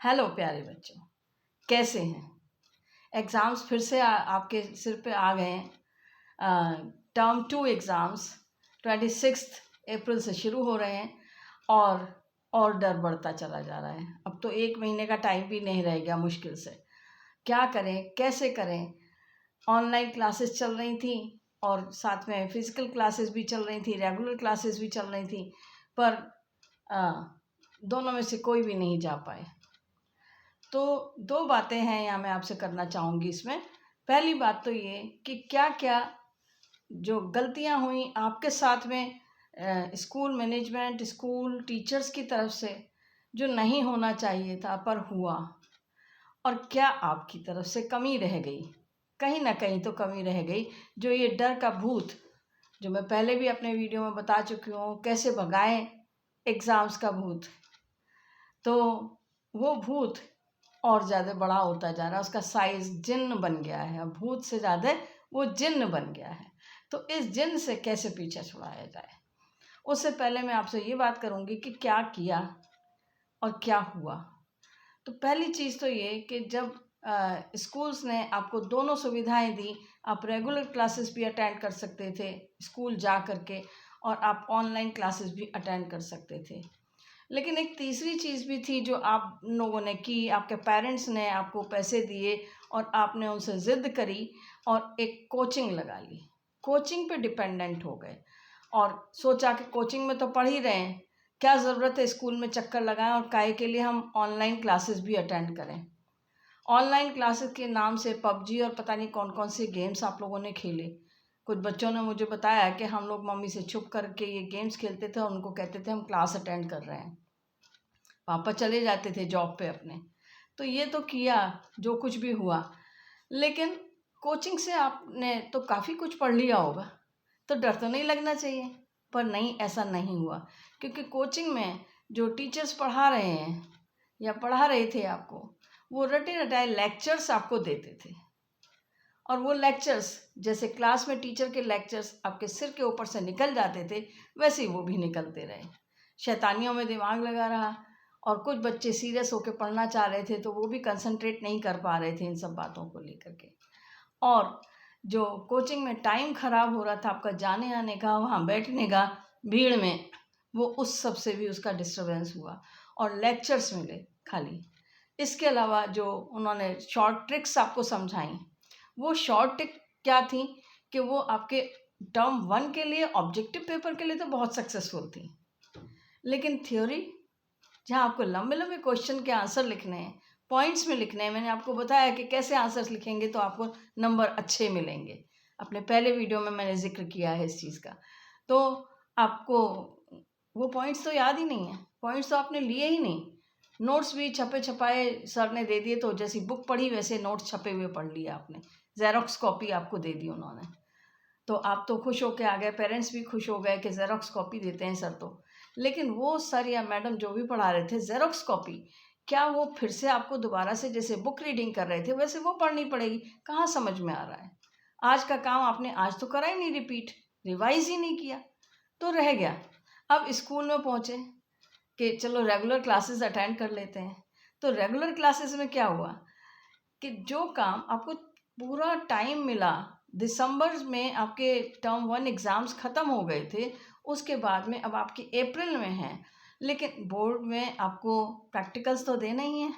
Hello प्यारे बच्चों, कैसे हैं? एग्ज़ाम्स फिर से आपके सिर पे आ गए हैं। टर्म 2 एग्ज़ाम्स 26 अप्रैल से शुरू हो रहे हैं और डर बढ़ता चला जा रहा है। अब तो 1 महीने का टाइम भी नहीं रह गया मुश्किल से। क्या करें, कैसे करें? ऑनलाइन क्लासेस चल रही थी और साथ में फ़िज़िकल क्लासेस भी चल रही थी, रेगुलर क्लासेस भी चल रही थी, पर दोनों में से कोई भी नहीं जा पाए। तो 2 बातें हैं यहाँ मैं आपसे करना चाहूँगी इसमें। पहली बात तो ये कि क्या-क्या जो गलतियाँ हुई आपके साथ में स्कूल मैनेजमेंट, स्कूल टीचर्स की तरफ से, जो नहीं होना चाहिए था पर हुआ, और क्या आपकी तरफ से कमी रह गई। कहीं न कहीं तो कमी रह गई, जो ये डर का भूत, जो मैं पहले भी अपने वीडियो में बता चुकी हूँ, कैसे भगाएँ एग्ज़ाम्स का भूत। तो वो भूत और ज़्यादा बड़ा होता जा रहा है, उसका साइज़ जिन्न बन गया है। अब भूत से ज़्यादा वो जिन्न बन गया है। तो इस जिन्न से कैसे पीछा छुड़ाया जाए? उससे पहले मैं आपसे ये बात करूँगी कि क्या किया और क्या हुआ। तो पहली चीज़ तो ये कि जब स्कूल्स ने आपको दोनों सुविधाएँ दी, आप रेगुलर क्लासेस भी अटेंड कर सकते थे स्कूल जा कर के, और आप ऑनलाइन क्लासेस भी अटेंड कर सकते थे। लेकिन एक तीसरी चीज़ भी थी जो आप लोगों ने की, आपके पेरेंट्स ने आपको पैसे दिए और आपने उनसे ज़िद करी और एक कोचिंग लगा ली। कोचिंग पे डिपेंडेंट हो गए और सोचा कि कोचिंग में तो पढ़ ही रहे हैं, क्या ज़रूरत है स्कूल में चक्कर लगाएं और काहे के लिए हम ऑनलाइन क्लासेस भी अटेंड करें। ऑनलाइन क्लासेस के नाम से पबजी और पता नहीं कौन-कौन से गेम्स आप लोगों ने खेले। कुछ बच्चों ने मुझे बताया कि हम लोग मम्मी से छुप करके ये गेम्स खेलते थे और उनको कहते थे हम क्लास अटेंड कर रहे हैं। पापा चले जाते थे जॉब पे अपने। तो ये तो किया, जो कुछ भी हुआ। लेकिन कोचिंग से आपने तो काफ़ी कुछ पढ़ लिया होगा, तो डर तो नहीं लगना चाहिए। पर नहीं, ऐसा नहीं हुआ, क्योंकि कोचिंग में जो टीचर्स पढ़ा रहे हैं या पढ़ा रहे थे आपको, वो रटे-रटाए लेक्चर्स आपको देते थे। और वो लेक्चर्स, जैसे क्लास में टीचर के लेक्चर्स आपके सिर के ऊपर से निकल जाते थे, वैसे ही वो भी निकलते रहे। शैतानियों में दिमाग लगा रहा, और कुछ बच्चे सीरियस होकर पढ़ना चाह रहे थे तो वो भी कंसंट्रेट नहीं कर पा रहे थे इन सब बातों को लेकर के। और जो कोचिंग में टाइम ख़राब हो रहा था आपका जाने आने का, वहाँ बैठने का भीड़ में, वो उस सब से भी उसका डिस्टर्बेंस हुआ और लेक्चर्स मिले खाली। इसके अलावा जो उन्होंने शॉर्ट ट्रिक्स आपको समझाई, वो शॉर्ट ट्रिक क्या थी कि वो आपके टर्म 1 के लिए, ऑब्जेक्टिव पेपर के लिए तो बहुत सक्सेसफुल थी, लेकिन थ्योरी, जहाँ आपको लंबे-लंबे क्वेश्चन के आंसर लिखने हैं, पॉइंट्स में लिखने हैं, मैंने आपको बताया कि कैसे आंसर्स लिखेंगे तो आपको नंबर अच्छे मिलेंगे। अपने पहले वीडियो में मैंने ज़िक्र किया है इस चीज़ का। तो आपको वो पॉइंट्स तो याद ही नहीं है, पॉइंट्स तो आपने लिए ही नहीं। नोट्स भी छपे-छपाए सर ने दे दिए, तो जैसी बुक पढ़ी वैसे नोट्स छपे हुए पढ़ लिए आपने। ज़ेरॉक्स कॉपी आपको दे दी उन्होंने। तो आप तो खुश होके आ गए, पेरेंट्स भी खुश हो गए कि ज़ेरॉक्स कॉपी देते हैं सर तो। लेकिन वो सर या मैडम जो भी पढ़ा रहे थे, ज़ेरॉक्स कॉपी, क्या वो फिर से आपको दोबारा से जैसे बुक रीडिंग कर रहे थे वैसे वो पढ़नी पड़ेगी? कहाँ समझ में आ रहा है? आज का काम आपने आज तो करा ही नहीं रिपीट, रिवाइज़ ही नहीं किया, तो रह गया। अब स्कूल में पहुँचे कि चलो रेगुलर क्लासेस अटेंड कर लेते हैं। तो रेगुलर क्लासेस में क्या हुआ कि जो काम आपको पूरा टाइम मिला, दिसंबर में आपके टर्म 1 एग्ज़ाम्स ख़त्म हो गए थे, उसके बाद में अब आपके अप्रैल में हैं, लेकिन बोर्ड में आपको प्रैक्टिकल्स तो देना ही है।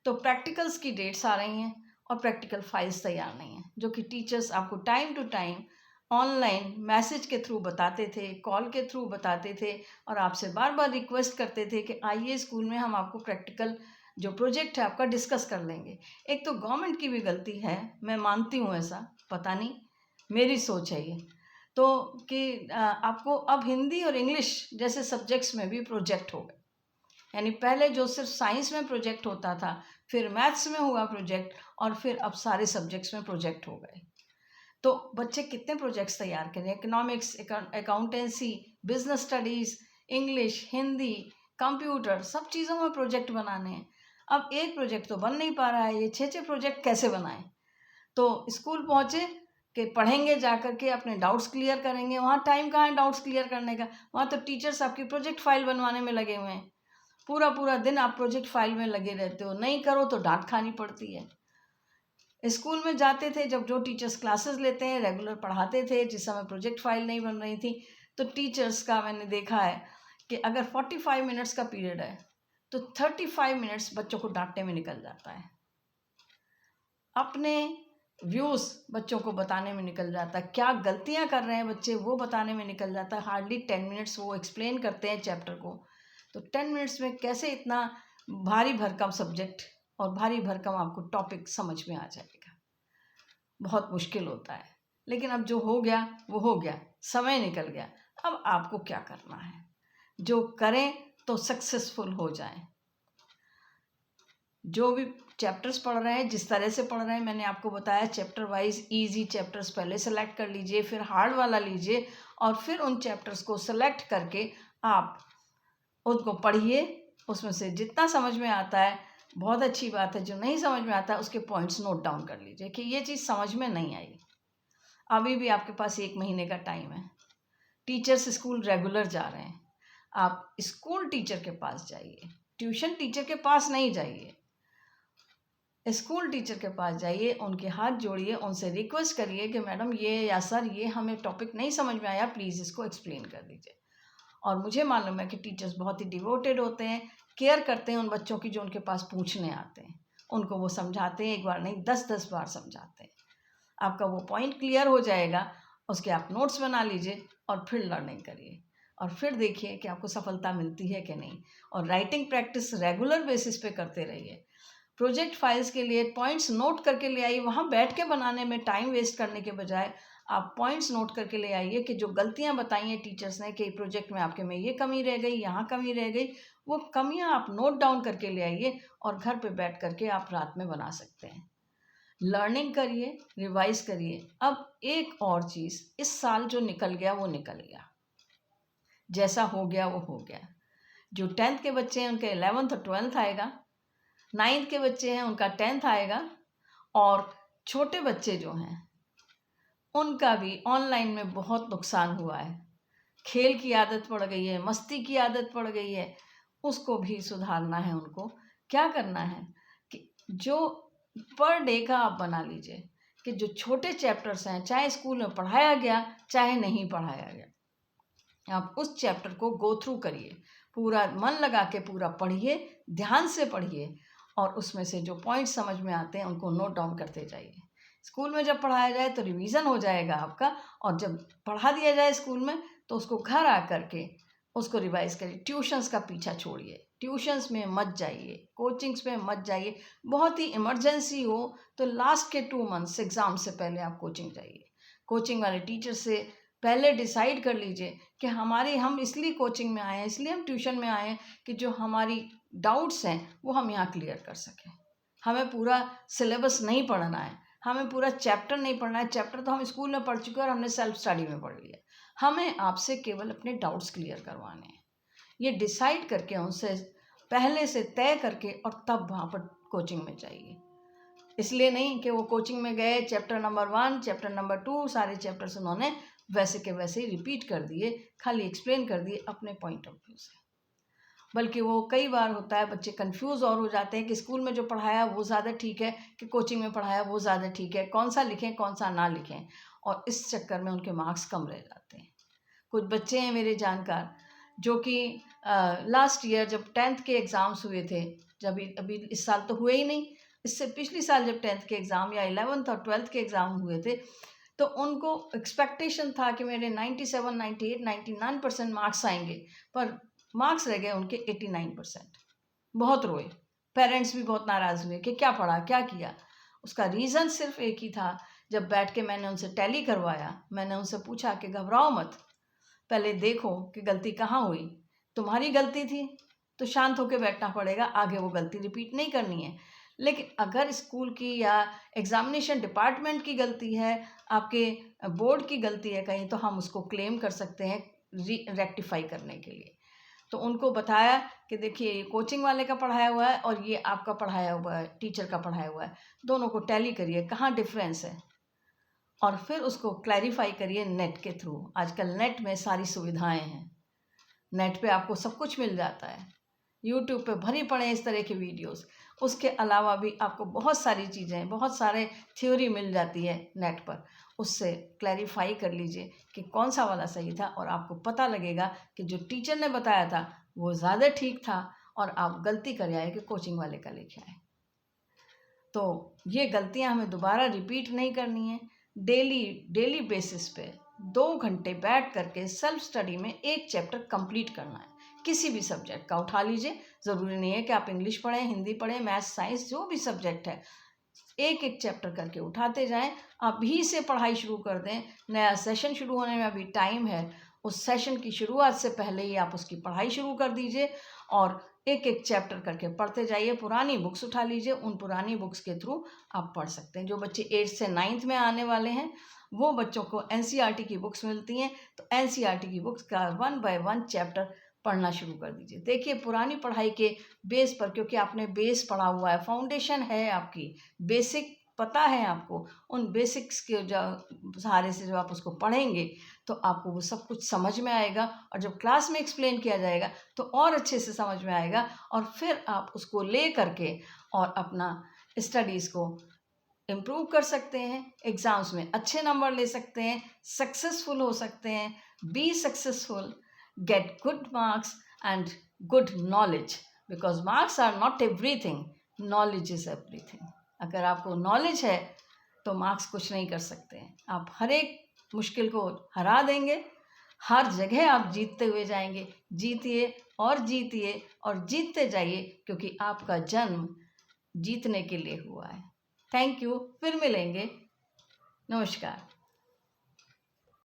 तो प्रैक्टिकल्स की डेट्स आ रही हैं और प्रैक्टिकल फाइल्स तैयार नहीं हैं, जो कि टीचर्स आपको time to time online message के थ्रू बताते थे, कॉल के थ्रू बताते थे, और आपसे बार-बार रिक्वेस्ट करते थे कि आइए स्कूल में, हम आपको प्रैक्टिकल जो प्रोजेक्ट है आपका डिस्कस कर लेंगे। एक तो गवर्नमेंट की भी गलती है, मैं मानती हूँ ऐसा, पता नहीं, मेरी सोच है ये। तो कि आपको अब हिंदी और इंग्लिश जैसे सब्जेक्ट्स में भी प्रोजेक्ट हो गए। यानी पहले जो सिर्फ साइंस में प्रोजेक्ट होता था, फिर मैथ्स में हुआ प्रोजेक्ट, और फिर अब सारे सब्जेक्ट्स में प्रोजेक्ट हो गए। तो बच्चे कितने प्रोजेक्ट्स तैयार करें? Economics, accountancy, business studies, English, Hindi, computer, सब चीज़ों में प्रोजेक्ट बनाने हैं। अब एक प्रोजेक्ट तो बन नहीं पा रहा है, ये 6-6 प्रोजेक्ट कैसे बनाएं? तो स्कूल पहुँचे कि पढ़ेंगे जा कर के, अपने डाउट्स क्लियर करेंगे, वहाँ टाइम कहाँ है डाउट्स क्लियर करने का? वहाँ तो टीचर्स आपकी प्रोजेक्ट फाइल बनवाने में लगे हुए हैं। पूरा पूरा दिन आप प्रोजेक्ट फाइल में लगे रहते हो, नहीं करो तो डांट खानी पड़ती है। स्कूल में जाते थे जब, जो टीचर्स क्लासेस लेते हैं, रेगुलर पढ़ाते थे, जिस समय प्रोजेक्ट फाइल नहीं बन रही थी, तो टीचर्स का मैंने देखा है कि अगर 45 मिनट्स का पीरियड है तो 35 मिनट्स बच्चों को डांटने में निकल जाता है, अपने व्यूज़ बच्चों को बताने में निकल जाता है, क्या गलतियां कर रहे हैं बच्चे वो बताने में निकल जाता है। हार्डली 10 मिनट्स वो एक्सप्लेन करते हैं चैप्टर को, तो 10 मिनट्स में कैसे इतना भारी भरकम सब्जेक्ट और भारी भरकम आपको टॉपिक समझ में आ जाएगा। बहुत मुश्किल होता है, लेकिन अब जो हो गया वो हो गया, समय निकल गया। अब आपको क्या करना है, जो करें तो सक्सेसफुल हो जाएं। जो भी चैप्टर्स पढ़ रहे हैं, जिस तरह से पढ़ रहे हैं, मैंने आपको बताया चैप्टर वाइज इजी चैप्टर्स पहले सेलेक्ट कर लीजिए, फिर हार्ड वाला लीजिए, और फिर उन चैप्टर्स को सेलेक्ट करके आप उनको पढ़िए। उसमें से जितना समझ में आता है बहुत अच्छी बात है, जो नहीं समझ में आता है उसके पॉइंट्स नोट डाउन कर लीजिए कि ये चीज़ समझ में नहीं आई। अभी भी आपके पास 1 महीने का टाइम है। टीचर्स स्कूल रेगुलर जा रहे हैं, आप स्कूल टीचर के पास जाइए, ट्यूशन टीचर के पास नहीं जाइए, स्कूल टीचर के पास जाइए, उनके हाथ जोड़िए, उनसे रिक्वेस्ट करिए कि मैडम ये या सर ये हमें टॉपिक नहीं समझ में आया, प्लीज़ इसको एक्सप्लेन कर दीजिए। और मुझे मालूम है कि टीचर्स बहुत ही डिवोटेड होते हैं, केयर करते हैं उन बच्चों की जो उनके पास पूछने आते हैं, उनको वो समझाते हैं, एक बार नहीं 10-10 बार समझाते हैं। आपका वो पॉइंट क्लियर हो जाएगा, उसके आप नोट्स बना लीजिए और फिर लर्निंग करिए, और फिर देखिए कि आपको सफलता मिलती है कि नहीं। और राइटिंग प्रैक्टिस रेगुलर बेसिस पे करते रहिए। प्रोजेक्ट फाइल्स के लिए पॉइंट्स नोट करके ले आइए, वहाँ बैठ के बनाने में टाइम वेस्ट करने के बजाय आप पॉइंट्स नोट करके ले आइए कि जो गलतियाँ बताई हैं टीचर्स ने कि प्रोजेक्ट में आपके में ये कमी रह गई, यहाँ कमी रह गई, वो कमियाँ आप नोट डाउन करके ले आइए, और घर पे बैठ करके आप रात में बना सकते हैं। लर्निंग करिए, रिवाइज करिए। अब एक और चीज़, इस साल जो निकल गया वो निकल गया, जैसा हो गया वो हो गया। जो 10th के बच्चे हैं उनके 11th और 12th आएगा, 9th के बच्चे हैं उनका 10th आएगा, और छोटे बच्चे जो हैं उनका भी ऑनलाइन में बहुत नुकसान हुआ है। खेल की आदत पड़ गई है, मस्ती की आदत पड़ गई है, उसको भी सुधारना है। उनको क्या करना है कि जो पर डे का आप बना लीजिए कि जो छोटे चैप्टर्स हैं, चाहे स्कूल में पढ़ाया गया चाहे नहीं पढ़ाया गया, आप उस चैप्टर को गो थ्रू करिए, पूरा मन लगा के पूरा पढ़िए, ध्यान से पढ़िए, और उसमें से जो पॉइंट समझ में आते हैं उनको नोट डाउन करते जाइए। स्कूल में जब पढ़ाया जाए तो रिवीजन हो जाएगा आपका, और जब पढ़ा दिया जाए स्कूल में तो उसको घर आ करके उसको रिवाइज करिए। ट्यूशन्स का पीछा छोड़िए, ट्यूशन्स में मत जाइए, कोचिंग्स में मत जाइए। बहुत ही इमरजेंसी हो तो लास्ट के 2 मंथ्स एग्ज़ाम से पहले आप कोचिंग जाइए। कोचिंग वाले टीचर से पहले डिसाइड कर लीजिए कि हम इसलिए कोचिंग में आए हैं, इसलिए हम ट्यूशन में आए हैं कि जो हमारी डाउट्स हैं वो हम यहाँ क्लियर कर सकें। हमें पूरा सिलेबस नहीं पढ़ना है, हमें पूरा चैप्टर नहीं पढ़ना है। चैप्टर तो हम स्कूल में पढ़ चुके हैं और हमने सेल्फ स्टडी में पढ़ लिया। हमें आपसे केवल अपने डाउट्स क्लियर करवाने हैं। ये डिसाइड करके उनसे पहले से तय करके और तब वहाँ पर कोचिंग में जाइए। इसलिए नहीं कि वो कोचिंग में गए, चैप्टर नंबर 1 चैप्टर नंबर 2 सारे चैप्टर्स उन्होंने वैसे के वैसे ही रिपीट कर दिए, खाली एक्सप्लेन कर दिए अपने पॉइंट ऑफ व्यू से। बल्कि वो कई बार होता है बच्चे कंफ्यूज और हो जाते हैं कि स्कूल में जो पढ़ाया वो ज़्यादा ठीक है कि कोचिंग में पढ़ाया वो ज़्यादा ठीक है, कौन सा लिखें कौन सा ना लिखें, और इस चक्कर में उनके मार्क्स कम रह जाते हैं। कुछ बच्चे हैं मेरे जानकार जो कि लास्ट ईयर जब 10th के एग्ज़ाम्स हुए थे, जब अभी इस साल तो हुए ही नहीं, इससे पिछली साल जब 10th के एग्ज़ाम या 11th और 12th के एग्ज़ाम हुए थे, तो उनको एक्सपेक्टेशन था कि मेरे 97, 98, 99% मार्क्स आएंगे, पर मार्क्स रह गए उनके 89%। बहुत रोए, पेरेंट्स भी बहुत नाराज़ हुए कि क्या पढ़ा क्या किया। उसका रीज़न सिर्फ एक ही था। जब बैठ के मैंने उनसे टैली करवाया, मैंने उनसे पूछा कि घबराओ मत, पहले देखो कि गलती कहाँ हुई। तुम्हारी गलती थी तो शांत होकर बैठना पड़ेगा, आगे वो गलती रिपीट नहीं करनी है। लेकिन अगर स्कूल की या एग्ज़ामिनेशन डिपार्टमेंट की गलती है, आपके बोर्ड की गलती है कहीं, तो हम उसको क्लेम कर सकते हैं रेक्टिफाई करने के लिए। तो उनको बताया कि देखिए ये कोचिंग वाले का पढ़ाया हुआ है और ये आपका पढ़ाया हुआ है, टीचर का पढ़ाया हुआ है, दोनों को टैली करिए कहाँ डिफरेंस है, और फिर उसको क्लैरिफाई करिए नेट के थ्रू। आजकल नेट में सारी सुविधाएं हैं, नेट पे आपको सब कुछ मिल जाता है। यूट्यूब पे भरी पड़े हैं इस तरह के वीडियोस। उसके अलावा भी आपको बहुत सारी चीज़ें, बहुत सारे थ्योरी मिल जाती है नेट पर, उससे क्लैरिफाई कर लीजिए कि कौन सा वाला सही था, और आपको पता लगेगा कि जो टीचर ने बताया था वो ज़्यादा ठीक था और आप गलती कर आए कि कोचिंग वाले का लेके आए। तो ये गलतियां हमें दोबारा रिपीट नहीं करनी है। डेली बेसिस पे 2 घंटे बैठ करके सेल्फ स्टडी में एक चैप्टर कंप्लीट करना है। किसी भी सब्जेक्ट का उठा लीजिए, ज़रूरी नहीं है कि आप इंग्लिश पढ़ें, हिंदी पढ़ें, मैथ्स, साइंस, जो भी सब्जेक्ट है, एक एक चैप्टर करके उठाते जाएं। अभी से पढ़ाई शुरू कर दें, नया सेशन शुरू होने में अभी टाइम है। उस सेशन की शुरुआत से पहले ही आप उसकी पढ़ाई शुरू कर दीजिए और एक एक चैप्टर करके पढ़ते जाइए। पुरानी बुक्स उठा लीजिए, उन पुरानी बुक्स के थ्रू आप पढ़ सकते हैं। जो बच्चे 8th से 9th में आने वाले हैं, वो बच्चों को एनसीईआरटी की बुक्स मिलती हैं, तो एनसीईआरटी की बुक्स का 1 बाय 1 चैप्टर पढ़ना शुरू कर दीजिए। देखिए, पुरानी पढ़ाई के बेस पर, क्योंकि आपने बेस पढ़ा हुआ है, फाउंडेशन है आपकी, बेसिक पता है आपको, उन बेसिक्स के जो सहारे से जब आप उसको पढ़ेंगे तो आपको वो सब कुछ समझ में आएगा, और जब क्लास में एक्सप्लेन किया जाएगा तो और अच्छे से समझ में आएगा, और फिर आप उसको ले करके और अपना स्टडीज़ को इम्प्रूव कर सकते हैं, एग्ज़ाम्स में अच्छे नंबर ले सकते हैं, सक्सेसफुल हो सकते हैं। Be successful, get good marks and good knowledge, because marks are not everything, knowledge is everything. अगर आपको नॉलेज है तो मार्क्स कुछ नहीं कर सकते हैं। आप हर एक मुश्किल को हरा देंगे, हर जगह आप जीतते हुए जाएंगे। जीतिए और जीतिए और जीतते जाइए, क्योंकि आपका जन्म जीतने के लिए हुआ है। थैंक यू, फिर मिलेंगे। नमस्कार।